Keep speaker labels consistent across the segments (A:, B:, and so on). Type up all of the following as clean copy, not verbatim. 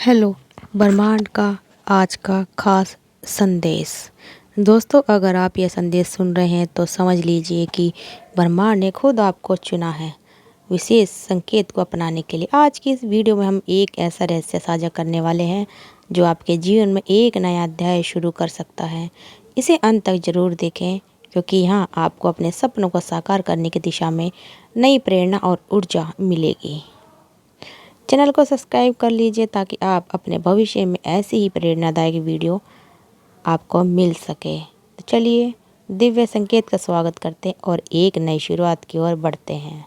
A: Hello, ब्रह्मांड का आज का खास संदेश। दोस्तों, अगर आप यह संदेश सुन रहे हैं तो समझ लीजिए कि ब्रह्मांड ने खुद आपको चुना है विशेष संकेत को अपनाने के लिए। आज की इस वीडियो में हम एक ऐसा रहस्य साझा करने वाले हैं जो आपके जीवन में एक नया अध्याय शुरू कर सकता है। इसे अंत तक जरूर देखें, क्योंकि यहाँ आपको अपने सपनों को साकार करने की दिशा में नई प्रेरणा और ऊर्जा मिलेगी। चैनल को सब्सक्राइब कर लीजिए ताकि आप अपने भविष्य में ऐसी ही प्रेरणादायक वीडियो आपको मिल सके। तो चलिए दिव्य संकेत का स्वागत करते हैं और एक नई शुरुआत की ओर बढ़ते हैं।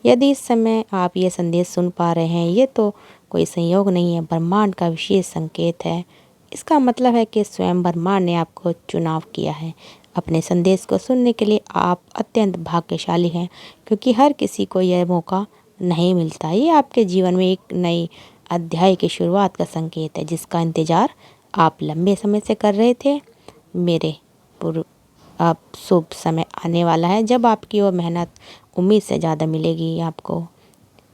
A: यदि इस समय आप ये संदेश सुन पा रहे हैं, ये तो कोई संयोग नहीं है, ब्रह्मांड का विशेष संकेत है। इसका मतलब है कि स्वयं ब्रह्मांड ने आपको चुनाव किया है। अपने संदेश को सुनने के लिए आप अत्यंत भाग्यशाली हैं, क्योंकि हर किसी को यह मौका नहीं मिलता। ये आपके जीवन में एक नई अध्याय की शुरुआत का संकेत है, जिसका इंतज़ार आप लंबे समय से कर रहे थे। मेरे पूर्व अब शुभ समय आने वाला है जब आपकी वो मेहनत उम्मीद से ज़्यादा मिलेगी आपको।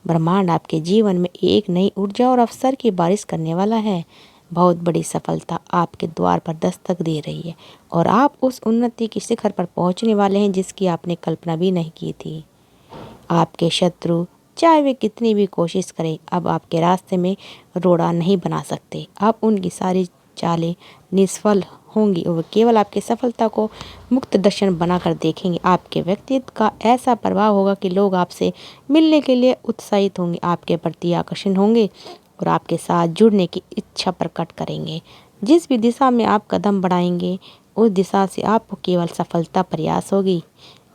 A: ब्रह्मांड आपके जीवन में एक नई ऊर्जा और अवसर की बारिश करने वाला है। बहुत बड़ी सफलता आपके द्वार पर दस्तक दे रही है और आप उस उन्नति की शिखर पर पहुंचने वाले हैं जिसकी आपने कल्पना भी नहीं की थी। आपके शत्रु चाहे वे कितनी भी कोशिश करें, अब आपके रास्ते में रोड़ा नहीं बना सकते। अब उनकी सारी चालें निष्फल होंगी और वे केवल आपकी सफलता को मुक्त दर्शन बनाकर देखेंगे। आपके व्यक्तित्व का ऐसा प्रभाव होगा कि लोग आपसे मिलने के लिए उत्साहित होंगे, आपके प्रति आकर्षण होंगे और आपके साथ जुड़ने की इच्छा प्रकट करेंगे। जिस भी दिशा में आप कदम बढ़ाएंगे, उस दिशा से आपको केवल सफलता प्रयास होगी।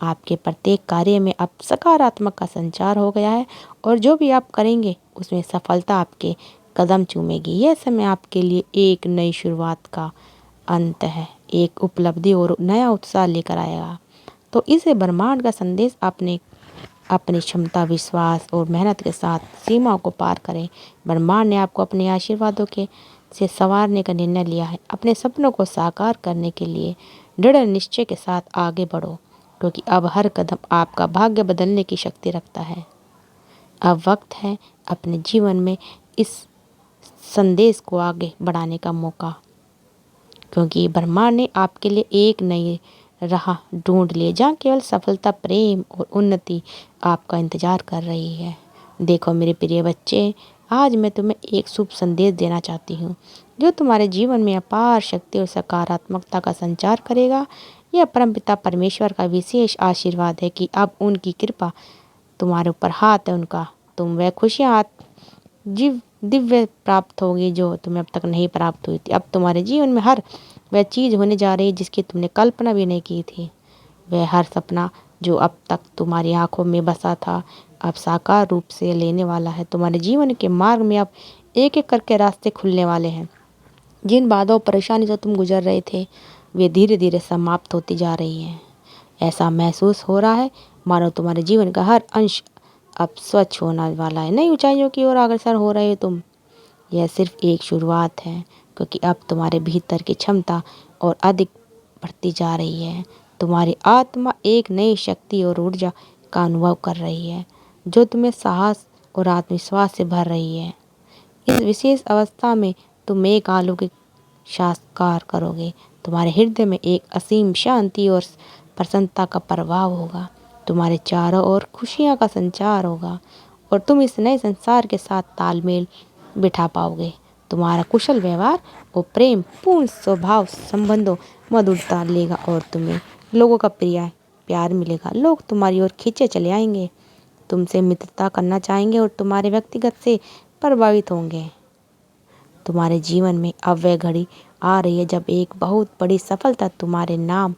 A: आपके प्रत्येक कार्य में अब सकारात्मक का संचार हो गया है और जो भी आप करेंगे उसमें सफलता आपके कदम चूमेगी। यह समय आपके लिए एक नई शुरुआत का अंत है, एक उपलब्धि और नया उत्साह लेकर आएगा। तो इसे ब्रह्मांड का संदेश अपनी क्षमता, विश्वास और मेहनत के साथ सीमाओं को पार करें। ब्रह्मांड ने आपको अपने आशीर्वादों के से संवारने का निर्णय लिया है। अपने सपनों को साकार करने के लिए दृढ़ निश्चय के साथ आगे बढ़ो, क्योंकि अब हर कदम आपका भाग्य बदलने की शक्ति रखता है। अब वक्त है अपने जीवन में इस संदेश को आगे बढ़ाने का मौका, क्योंकि ब्रह्मांड ने आपके लिए एक नई राह ढूंढ लिए जहाँ केवल सफलता, प्रेम और उन्नति आपका इंतजार कर रही है। देखो मेरे प्रिय बच्चे, आज मैं तुम्हें एक शुभ संदेश देना चाहती हूँ जो तुम्हारे जीवन में अपार शक्ति और सकारात्मकता का संचार करेगा। यह परमपिता परमेश्वर का विशेष आशीर्वाद है कि अब उनकी कृपा तुम्हारे ऊपर हाथ है उनका। तुम वह खुशियाँ जीव दिव्य प्राप्त होगी जो तुम्हें अब तक नहीं प्राप्त हुई थी। अब तुम्हारे जीवन में हर वह चीज़ होने जा रही है जिसकी तुमने कल्पना भी नहीं की थी। वह हर सपना जो अब तक तुम्हारी आंखों में बसा था, अब साकार रूप से लेने वाला है। तुम्हारे जीवन के मार्ग में अब एक एक करके रास्ते खुलने वाले हैं। जिन बाधाओं परेशानी से तुम गुजर रहे थे, वे धीरे धीरे समाप्त होती जा रही हैं। ऐसा महसूस हो रहा है मानो तुम्हारे जीवन का हर अंश अब स्वच्छ होने वाला है। नई ऊंचाइयों की ओर अग्रसर हो रहे हो तुम। यह सिर्फ एक शुरुआत है, क्योंकि अब तुम्हारे भीतर की क्षमता और अधिक बढ़ती जा रही है। तुम्हारी आत्मा एक नई शक्ति और ऊर्जा का अनुभव कर रही है जो तुम्हें साहस और आत्मविश्वास से भर रही है। इस विशेष अवस्था में तुम एक अलौकिक साक्षात्कार करोगे। तुम्हारे हृदय में एक असीम शांति और प्रसन्नता का प्रभाव होगा। तुम्हारे चारों ओर खुशियाँ का संचार होगा और तुम इस नए संसार के साथ तालमेल बिठा पाओगे। तुम्हारा कुशल व्यवहार और प्रेम पूर्ण स्वभाव संबंधों मधुरता लेगा और तुम्हें लोगों का प्यार मिलेगा। लोग तुम्हारी ओर खींचे चले आएंगे, तुमसे मित्रता करना चाहेंगे और तुम्हारे व्यक्तिगत से प्रभावित होंगे। तुम्हारे जीवन में अब वह घड़ी आ रही है जब एक बहुत बड़ी सफलता तुम्हारे नाम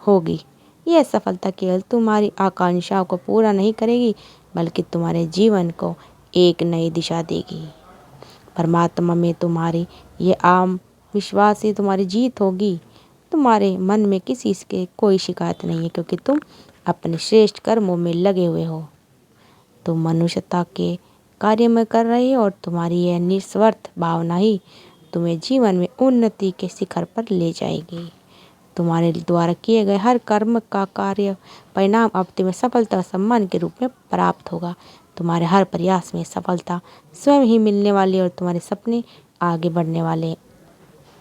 A: होगी। यह सफलता केवल तुम्हारी आकांक्षाओं को पूरा नहीं करेगी, बल्कि तुम्हारे जीवन को एक नई दिशा देगी। परमात्मा में तुम्हारी ये आम विश्वास ही तुम्हारी जीत होगी। तुम्हारे मन में किसी के कोई शिकायत नहीं है, क्योंकि तुम अपने श्रेष्ठ कर्मों में लगे हुए हो। तुम मनुष्यता के कार्य में कर रहे हो और तुम्हारी यह निस्वार्थ भावना ही तुम्हें जीवन में उन्नति के शिखर पर ले जाएगी। तुम्हारे द्वारा किए गए हर कर्म का कार्य परिणाम अब तुम्हें सफलता और सम्मान के रूप में प्राप्त होगा। तुम्हारे हर प्रयास में सफलता स्वयं ही मिलने वाली और तुम्हारे सपने आगे बढ़ने वाले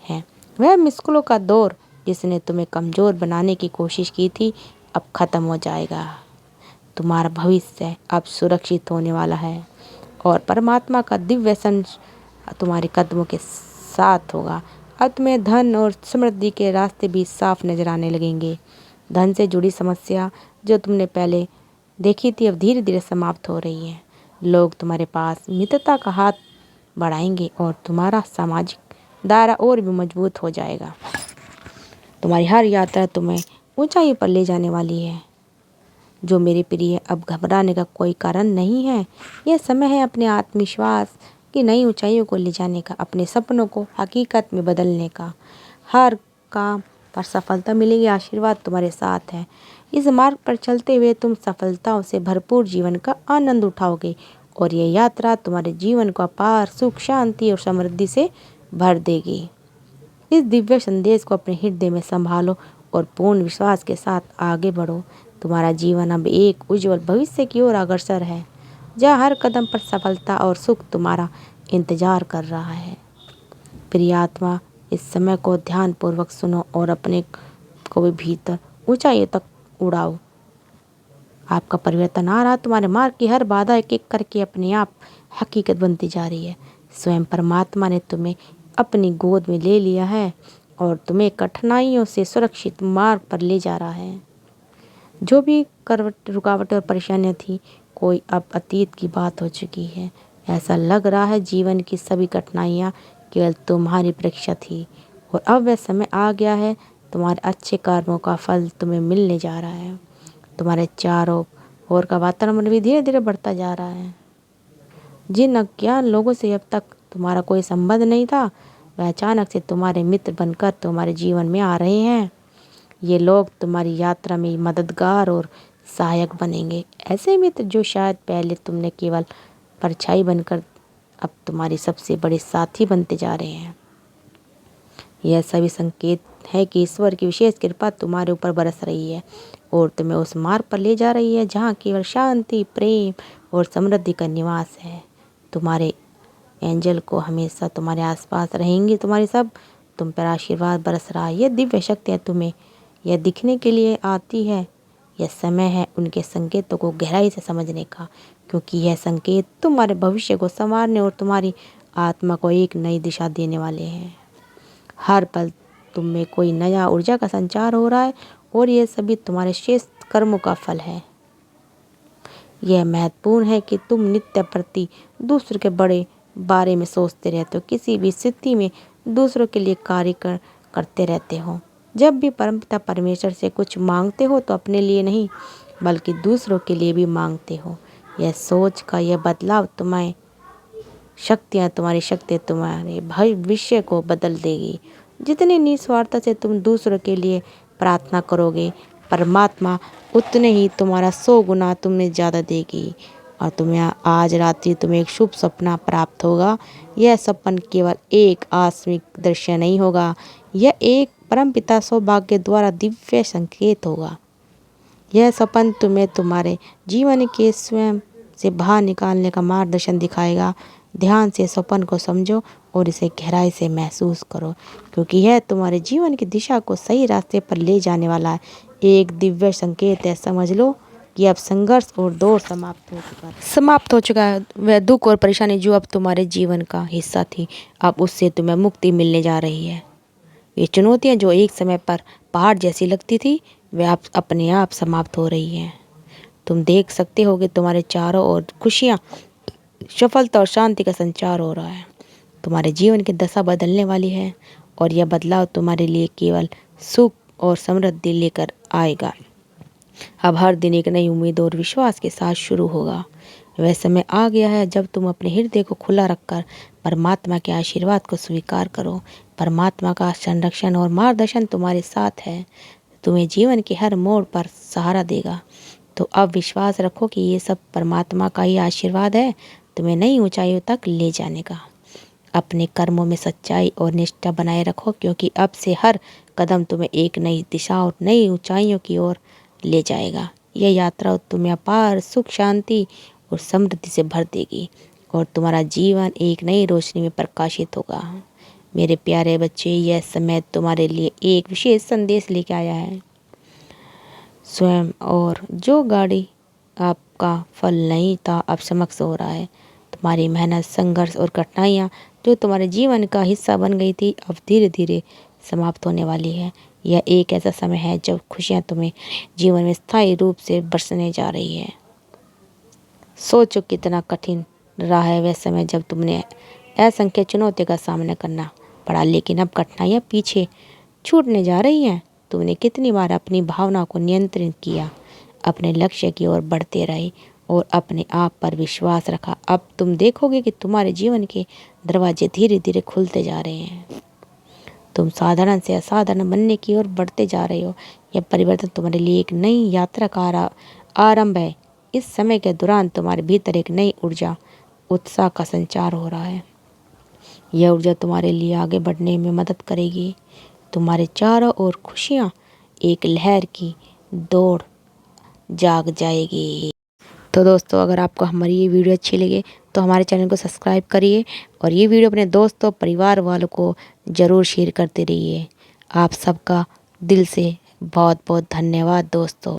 A: हैं। वह मुश्किलों का दौर जिसने तुम्हें कमज़ोर बनाने की कोशिश की थी अब ख़त्म हो जाएगा। तुम्हारा भविष्य अब सुरक्षित होने वाला है और परमात्मा का दिव्य संश तुम्हारे कदमों के साथ होगा। अब तुम्हें धन और समृद्धि के रास्ते भी साफ नजर आने लगेंगे। धन से जुड़ी समस्या जो तुमने पहले देखी थी अब धीरे धीरे समाप्त हो रही है। लोग तुम्हारे पास मित्रता का हाथ बढ़ाएंगे और तुम्हारा सामाजिक दायरा और भी मजबूत हो जाएगा। तुम्हारी हर यात्रा तुम्हें ऊंचाई पर ले जाने वाली है। जो मेरे प्रिय, अब घबराने का कोई कारण नहीं है। यह समय है अपने आत्मविश्वास की नई ऊंचाइयों को ले जाने का, अपने सपनों को हकीकत में बदलने का। हर काम पर सफलता मिलेगी, आशीर्वाद तुम्हारे साथ है। इस मार्ग पर चलते हुए तुम सफलताओं से भरपूर जीवन का आनंद उठाओगे और ये यात्रा तुम्हारे जीवन को अपार सुख, शांति और समृद्धि से भर देगी। इस दिव्य संदेश को अपने हृदय में संभालो और पूर्ण विश्वास के साथ आगे बढ़ो। तुम्हारा जीवन अब एक उज्जवल भविष्य की ओर अग्रसर है, जहाँ हर कदम पर सफलता और सुख तुम्हारा इंतजार कर रहा है। प्रिय आत्मा, इस समय को ध्यानपूर्वक सुनो और अपने को भी भीतर ऊंचाइयों तक उड़ाओ। आपका परिवर्तन आ रहा, तुम्हारे मार्ग की हर बाधा एक एक करके अपने आप हकीकत बनती जा रही है। स्वयं परमात्मा ने तुम्हें अपनी गोद में ले लिया है और तुम्हें कठिनाइयों से सुरक्षित मार्ग पर ले जा रहा है। जो भी रुकावटें और परेशानियां थी, कोई अब अतीत की बात हो चुकी है। ऐसा लग रहा है जीवन की सभी कठिनाइयां केवल तुम्हारी परीक्षा थी और अब वह समय आ गया है। तुम्हारे अच्छे कर्मों का फल तुम्हें मिलने जा रहा है। तुम्हारे चारों ओर का वातावरण भी धीरे धीरे बढ़ता जा रहा है। जिन अज्ञान लोगों से अब तक तुम्हारा कोई संबंध नहीं था, वह अचानक से तुम्हारे मित्र बनकर तुम्हारे जीवन में आ रहे हैं। ये लोग तुम्हारी यात्रा में मददगार और सहायक बनेंगे। ऐसे मित्र जो शायद पहले तुमने केवल परछाई बनकर अब तुम्हारी सबसे बड़े साथी बनते जा रहे हैं। यह सभी संकेत है कि ईश्वर की विशेष कृपा तुम्हारे ऊपर बरस रही है और तुम्हें उस मार्ग पर ले जा रही है जहाँ केवल शांति, प्रेम और समृद्धि का निवास है। तुम्हारे एंजल को हमेशा तुम्हारे आसपास रहेंगे। तुम्हारी सब तुम पर आशीर्वाद बरस रहा है। यह दिव्य शक्तियाँ तुम्हें यह दिखने के लिए आती है। यह समय है उनके संकेतों को गहराई से समझने का, क्योंकि यह संकेत तुम्हारे भविष्य को संवारने और तुम्हारी आत्मा को एक नई दिशा देने वाले हैं। हर पल तुम में कोई नया ऊर्जा का संचार हो रहा है और यह सभी तुम्हारे श्रेष्ठ कर्मों का फल है। यह महत्वपूर्ण है कि तुम नित्य प्रति दूसरों के बड़े बारे में सोचते रहते हो, किसी भी स्थिति में दूसरों के लिए कार्य करते रहते हो। जब भी परमपिता परमेश्वर से कुछ मांगते हो तो अपने लिए नहीं बल्कि दूसरों के लिए भी मांगते हो। यह सोच का यह बदलाव तुम्हारी शक्ति तुम्हारे भविष्य को बदल देगी। जितने निस्वार्थ से तुम दूसरों के लिए प्रार्थना करोगे, परमात्मा उतने ही तुम्हारा 100 गुना तुम्हें ज़्यादा देगी और तुम्हें आज रात्रि तुम्हें एक शुभ सपना प्राप्त होगा। यह सपन केवल एक आकस्मिक दृश्य नहीं होगा, यह एक परमपिता सौभाग्य द्वारा दिव्य संकेत होगा। यह सपन तुम्हें तुम्हारे जीवन के स्वयं से बाहर निकालने का मार्गदर्शन दिखाएगा। ध्यान से सपन को समझो और इसे गहराई से महसूस करो, क्योंकि यह तुम्हारे जीवन की दिशा को सही रास्ते पर ले जाने वाला है। एक दिव्य संकेत है। समझ लो कि अब संघर्ष और दौर समाप्त हो चुका है। वह दुख और परेशानी जो अब तुम्हारे जीवन का हिस्सा थी, अब उससे तुम्हें मुक्ति मिलने जा रही है। ये चुनौतियाँ जो एक समय पर पहाड़ जैसी लगती थी, वे अब अपने आप समाप्त हो रही हैं। तुम देख सकते हो कि तुम्हारे चारों ओर खुशियाँ, सफलता और शांति का संचार हो रहा है। तुम्हारे जीवन की दशा बदलने वाली है और यह बदलाव तुम्हारे लिए केवल सुख और समृद्धि लेकर आएगा। अब हर दिन एक नई उम्मीद और विश्वास के साथ शुरू होगा। वह समय आ गया है जब तुम अपने हृदय को खुला रखकर परमात्मा के आशीर्वाद को स्वीकार करो। परमात्मा का संरक्षण और मार्गदर्शन तुम्हारे साथ है, तुम्हें जीवन के हर मोड़ पर सहारा देगा। तो अब विश्वास रखो कि ये सब परमात्मा का ही आशीर्वाद है, तुम्हें नई ऊंचाइयों तक ले जाने का। अपने कर्मों में सच्चाई और निष्ठा बनाए रखो, क्योंकि अब से हर कदम तुम्हें एक नई दिशा और नई ऊंचाइयों की ओर ले जाएगा। यह यात्रा तुम्हें अपार सुख, शांति और समृद्धि से भर देगी और तुम्हारा जीवन एक नई रोशनी में प्रकाशित होगा। मेरे प्यारे बच्चे, यह समय तुम्हारे लिए एक विशेष संदेश लेके आया है। स्वयं और जो गाड़ी आपका फल नहीं था अब समक्ष हो रहा है। तुम्हारी मेहनत, संघर्ष और कठिनाइयाँ जो तुम्हारे जीवन का हिस्सा बन गई थी अब धीरे धीरे समाप्त होने वाली है। यह एक ऐसा समय है जब खुशियाँ तुम्हें जीवन में स्थायी रूप से बरसने जा रही है। सोचो कितना कठिन रहा है वह समय जब तुमने असंख्य चुनौतियों का सामना करना पड़ा, लेकिन अब कठिनाइयाँ पीछे छूटने जा रही हैं। तुमने कितनी बार अपनी भावना को नियंत्रित किया, अपने लक्ष्य की ओर बढ़ते रहे और अपने आप पर विश्वास रखा। अब तुम देखोगे कि तुम्हारे जीवन के दरवाजे धीरे धीरे खुलते जा रहे हैं। तुम साधारण से असाधारण बनने की ओर बढ़ते जा रहे हो। यह परिवर्तन तुम्हारे लिए एक नई यात्रा का आरंभ है। इस समय के दौरान तुम्हारे भीतर एक नई ऊर्जा, उत्साह का संचार हो रहा है। यह ऊर्जा तुम्हारे लिए आगे बढ़ने में मदद करेगी। तुम्हारे चारों ओर खुशियाँ एक लहर की दौड़ जाग जाएगी। तो दोस्तों, अगर आपको हमारी ये वीडियो अच्छी लगे तो हमारे चैनल को सब्सक्राइब करिए और ये वीडियो अपने दोस्तों, परिवार वालों को ज़रूर शेयर करते रहिए। आप सबका दिल से बहुत बहुत धन्यवाद दोस्तों।